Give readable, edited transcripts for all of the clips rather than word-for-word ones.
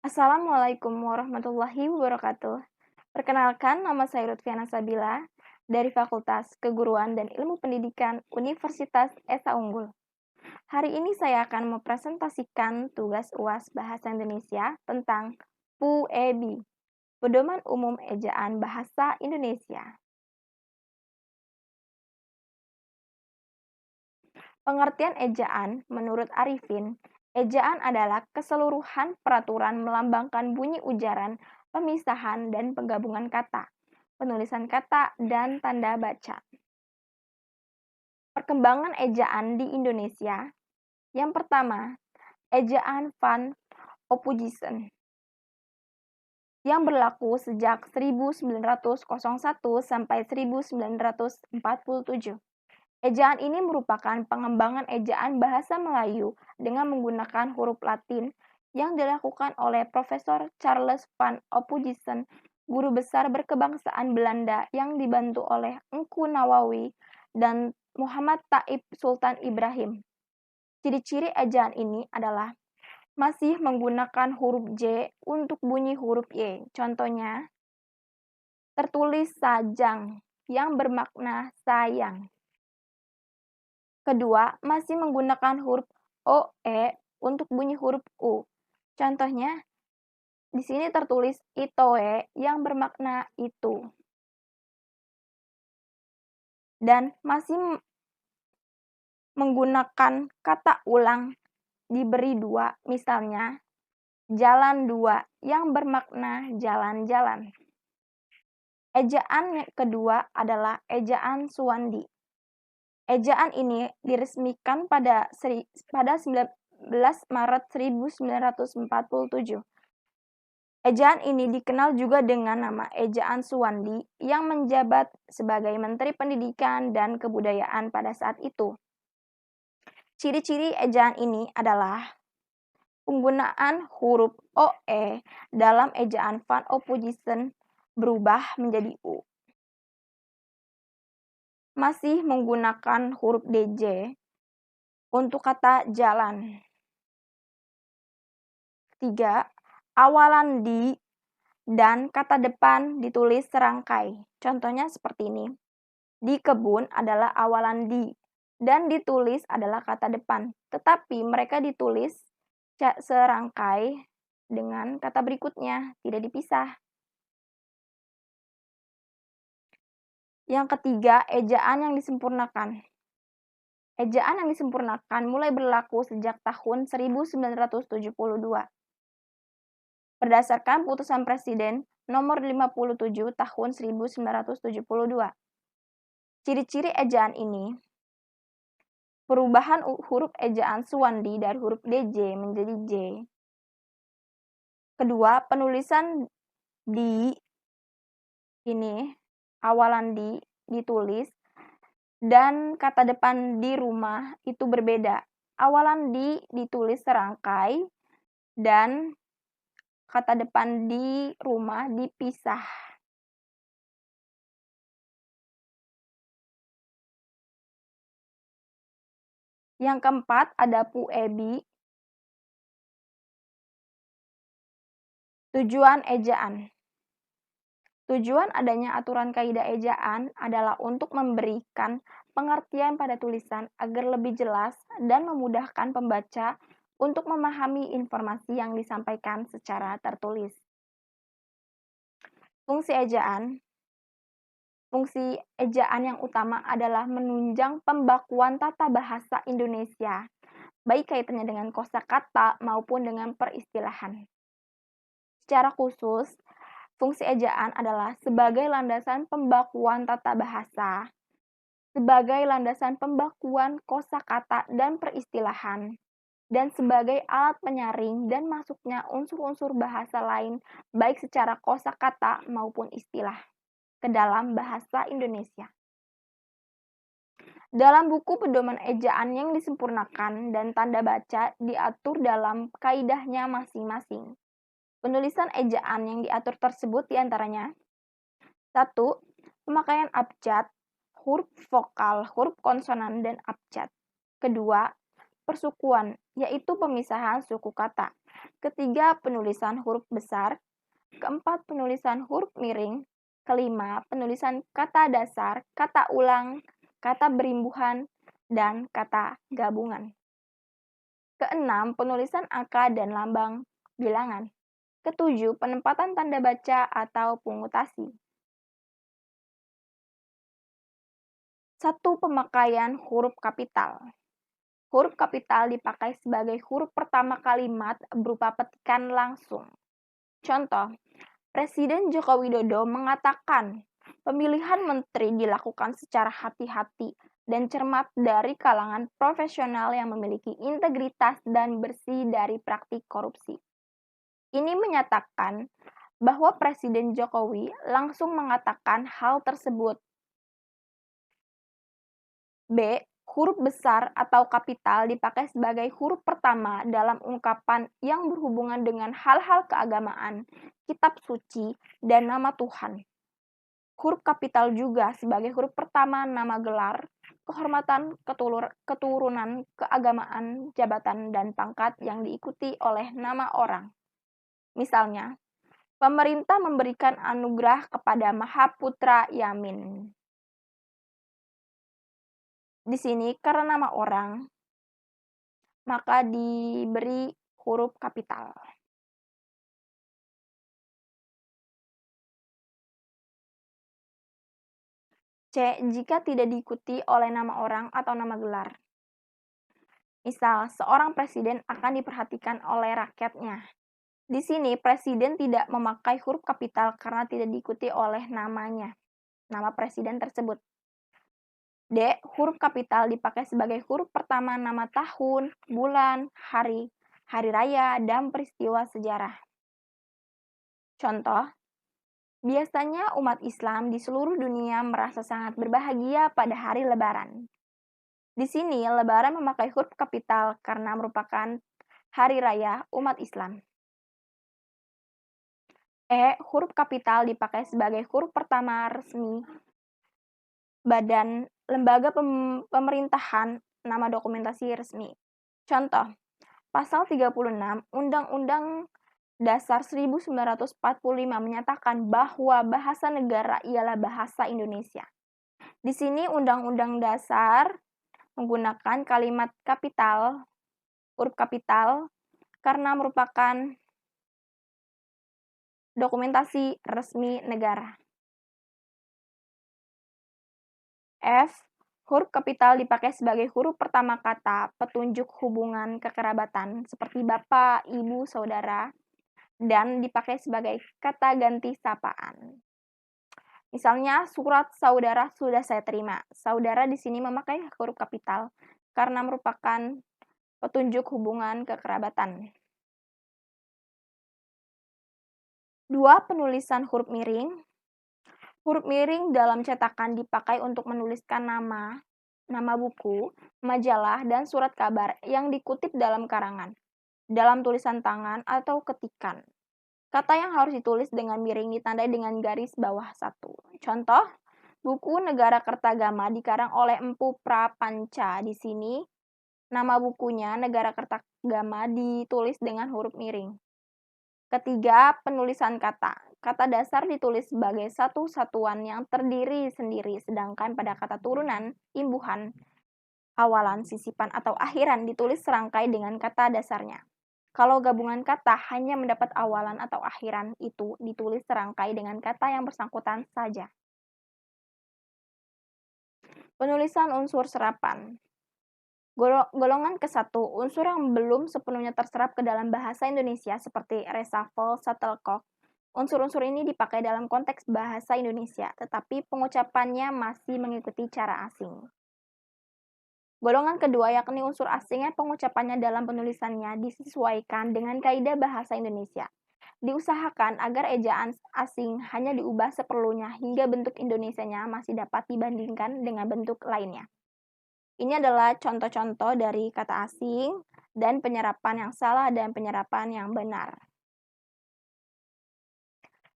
Assalamualaikum warahmatullahi wabarakatuh. Perkenalkan, nama saya Lutfiana Sabila dari Fakultas Keguruan dan Ilmu Pendidikan Universitas Esa Unggul. Hari ini saya akan mempresentasikan tugas UAS Bahasa Indonesia tentang PUEBI, Pedoman Umum Ejaan Bahasa Indonesia. Pengertian ejaan menurut Arifin, ejaan adalah keseluruhan peraturan melambangkan bunyi ujaran, pemisahan, dan penggabungan kata, penulisan kata, dan tanda baca. Perkembangan ejaan di Indonesia. Yang pertama, ejaan Van Ophuijsen yang berlaku sejak 1901 sampai 1947. Ejaan ini merupakan pengembangan ejaan bahasa Melayu dengan menggunakan huruf Latin yang dilakukan oleh Profesor Charles van Ophuijsen, guru besar berkebangsaan Belanda yang dibantu oleh Engku Nawawi dan Muhammad Taib Sultan Ibrahim. Ciri-ciri ejaan ini adalah masih menggunakan huruf J untuk bunyi huruf Y. Contohnya, tertulis sajang yang bermakna sayang. Kedua, masih menggunakan huruf OE untuk bunyi huruf U. Contohnya, di sini tertulis itoe yang bermakna itu. Dan masih menggunakan kata ulang diberi dua, misalnya jalan dua yang bermakna jalan-jalan. Ejaan yang kedua adalah ejaan Suwandi. Ejaan ini diresmikan pada 19 Maret 1947. Ejaan ini dikenal juga dengan nama ejaan Suwandi yang menjabat sebagai Menteri Pendidikan dan Kebudayaan pada saat itu. Ciri-ciri ejaan ini adalah penggunaan huruf OE dalam ejaan Van Ophuijsen berubah menjadi U. Masih menggunakan huruf DJ untuk kata jalan. 3. Awalan di dan kata depan ditulis serangkai. Contohnya seperti ini. Di kebun adalah awalan di dan ditulis adalah kata depan. Tetapi mereka ditulis serangkai dengan kata berikutnya, tidak dipisah. Yang ketiga, ejaan yang disempurnakan. Ejaan yang disempurnakan mulai berlaku sejak tahun 1972. Berdasarkan putusan Presiden nomor 57 tahun 1972. Ciri-ciri ejaan ini, perubahan huruf ejaan Suwandi dari huruf DJ menjadi J. Kedua, penulisan di ini, awalan di ditulis, dan kata depan di rumah itu berbeda. Awalan di ditulis serangkai, dan kata depan di rumah dipisah. Yang keempat ada PUEBI. Tujuan ejaan. Tujuan adanya aturan kaidah ejaan adalah untuk memberikan pengertian pada tulisan agar lebih jelas dan memudahkan pembaca untuk memahami informasi yang disampaikan secara tertulis. Fungsi ejaan. Fungsi ejaan yang utama adalah menunjang pembakuan tata bahasa Indonesia, baik kaitannya dengan kosakata maupun dengan peristilahan. Secara khusus, fungsi ejaan adalah sebagai landasan pembakuan tata bahasa, sebagai landasan pembakuan kosakata dan peristilahan, dan sebagai alat penyaring dan masuknya unsur-unsur bahasa lain baik secara kosakata maupun istilah ke dalam bahasa Indonesia. Dalam buku pedoman ejaan yang disempurnakan dan tanda baca diatur dalam kaidahnya masing-masing. Penulisan ejaan yang diatur tersebut diantaranya 1. Pemakaian abjad, huruf vokal, huruf konsonan, dan abjad. Kedua, persukuan, yaitu pemisahan suku kata. Ketiga, penulisan huruf besar. Keempat, penulisan huruf miring. Kelima, penulisan kata dasar, kata ulang, kata berimbuhan, dan kata gabungan. Keenam, penulisan angka dan lambang bilangan. Ketujuh, penempatan tanda baca atau pungutasi. 1. Pemakaian huruf kapital. Huruf kapital dipakai sebagai huruf pertama kalimat berupa petikan langsung. Contoh, Presiden Joko Widodo mengatakan, pemilihan menteri dilakukan secara hati-hati dan cermat dari kalangan profesional yang memiliki integritas dan bersih dari praktik korupsi. Ini menyatakan bahwa Presiden Jokowi langsung mengatakan hal tersebut. B. Huruf besar atau kapital dipakai sebagai huruf pertama dalam ungkapan yang berhubungan dengan hal-hal keagamaan, kitab suci, dan nama Tuhan. Huruf kapital juga sebagai huruf pertama nama gelar, kehormatan, keturunan, keagamaan, jabatan, dan pangkat yang diikuti oleh nama orang. Misalnya, pemerintah memberikan anugerah kepada Mahaputra Yamin. Di sini karena nama orang, maka diberi huruf kapital. C. Jika tidak diikuti oleh nama orang atau nama gelar. Misal, seorang presiden akan diperhatikan oleh rakyatnya. Di sini, presiden tidak memakai huruf kapital karena tidak diikuti oleh namanya, nama presiden tersebut. D. Huruf kapital dipakai sebagai huruf pertama nama tahun, bulan, hari raya, dan peristiwa sejarah. Contoh, biasanya umat Islam di seluruh dunia merasa sangat berbahagia pada hari Lebaran. Di sini, Lebaran memakai huruf kapital karena merupakan hari raya umat Islam. E. Huruf kapital dipakai sebagai huruf pertama resmi badan, lembaga pemerintahan, nama dokumentasi resmi. Contoh, Pasal 36 Undang-Undang Dasar 1945 menyatakan bahwa bahasa negara ialah bahasa Indonesia. Di sini Undang-Undang Dasar menggunakan kalimat kapital, huruf kapital, karena merupakan dokumentasi resmi negara. F. Huruf kapital dipakai sebagai huruf pertama kata petunjuk hubungan kekerabatan seperti bapak, ibu, saudara, dan dipakai sebagai kata ganti sapaan. Misalnya, surat saudara sudah saya terima. Saudara di sini memakai huruf kapital karena merupakan petunjuk hubungan kekerabatan. 2. Penulisan huruf miring. Huruf miring dalam cetakan dipakai untuk menuliskan nama buku, majalah, dan surat kabar yang dikutip dalam karangan, dalam tulisan tangan atau ketikan. Kata yang harus ditulis dengan miring ditandai dengan garis bawah 1. Contoh, buku Negara Kertagama dikarang oleh Empu Prapanca. Di sini, nama bukunya Negara Kertagama ditulis dengan huruf miring. Ketiga, penulisan kata. Kata dasar ditulis sebagai satu satuan yang terdiri sendiri, sedangkan pada kata turunan, imbuhan, awalan, sisipan, atau akhiran ditulis serangkai dengan kata dasarnya. Kalau gabungan kata hanya mendapat awalan atau akhiran, itu ditulis serangkai dengan kata yang bersangkutan saja. Penulisan unsur serapan. Golongan ke-1, unsur yang belum sepenuhnya terserap ke dalam bahasa Indonesia seperti reshuffle, shuttlecock. Unsur-unsur ini dipakai dalam konteks bahasa Indonesia, tetapi pengucapannya masih mengikuti cara asing. Golongan kedua, yakni unsur asing yang pengucapannya dalam penulisannya disesuaikan dengan kaidah bahasa Indonesia. Diusahakan agar ejaan asing hanya diubah seperlunya hingga bentuk Indonesianya masih dapat dibandingkan dengan bentuk lainnya. Ini adalah contoh-contoh dari kata asing dan penyerapan yang salah dan penyerapan yang benar.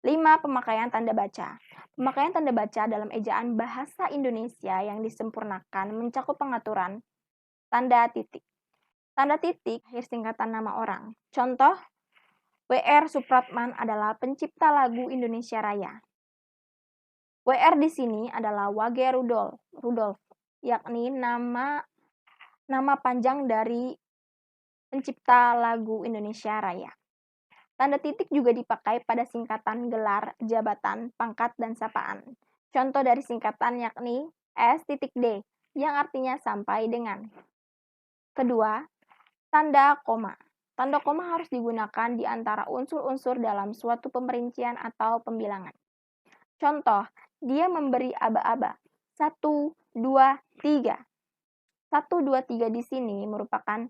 5. Pemakaian tanda baca. Pemakaian tanda baca dalam ejaan bahasa Indonesia yang disempurnakan mencakup pengaturan tanda titik. Tanda titik akhir singkatan nama orang. Contoh, W.R. Supratman adalah pencipta lagu Indonesia Raya. W.R. di sini adalah Wage Rudolf, yakni nama panjang dari pencipta lagu Indonesia Raya. Tanda titik juga dipakai pada singkatan gelar, jabatan, pangkat, dan sapaan. Contoh dari singkatan yakni S.D, yang artinya sampai dengan. Kedua, tanda koma. Tanda koma harus digunakan di antara unsur-unsur dalam suatu pemerincian atau pembilangan. Contoh, dia memberi aba-aba. 1, 2, 3. 1, 2, 3 di sini merupakan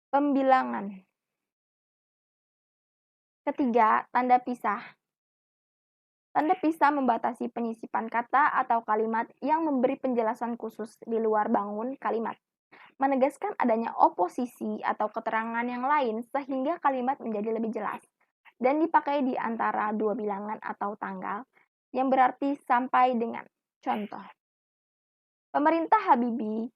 pembilangan. Ketiga, tanda pisah. Tanda pisah membatasi penyisipan kata atau kalimat yang memberi penjelasan khusus di luar bangun kalimat, menegaskan adanya oposisi atau keterangan yang lain sehingga kalimat menjadi lebih jelas, dan dipakai di antara dua bilangan atau tanggal yang berarti sampai dengan. Contoh, pemerintah Habibie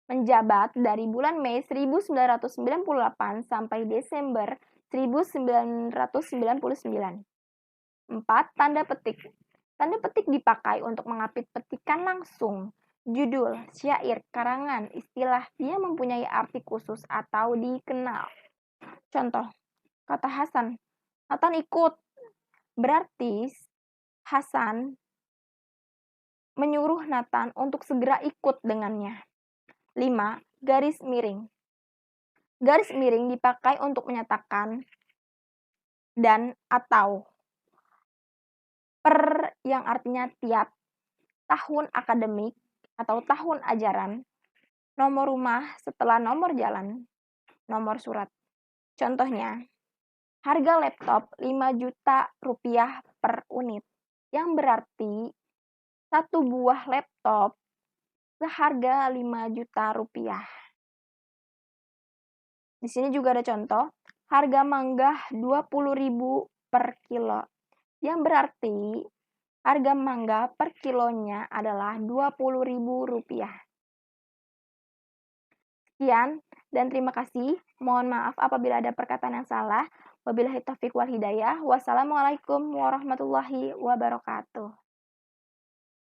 menjabat dari bulan Mei 1998 sampai Desember 1999. 4. Tanda petik. Tanda petik dipakai untuk mengapit petikan langsung, judul, syair, karangan, istilah yang mempunyai arti khusus atau dikenal. Contoh, kata Hasan, Nathan ikut. Berarti Hasan menyuruh Nathan untuk segera ikut dengannya. 5. Garis miring. Garis miring dipakai untuk menyatakan dan atau per yang artinya tiap, tahun akademik atau tahun ajaran, nomor rumah setelah nomor jalan, nomor surat. Contohnya, harga laptop 5 juta rupiah per unit, yang berarti satu buah laptop seharga 5 juta rupiah. Di sini juga ada contoh, harga mangga 20.000 per kilo, yang berarti harga mangga per kilonya adalah Rp20.000. Sekian dan terima kasih. Mohon maaf apabila ada perkataan yang salah. Wabillahi taufiq wal hidayah. Wassalamualaikum warahmatullahi wabarakatuh.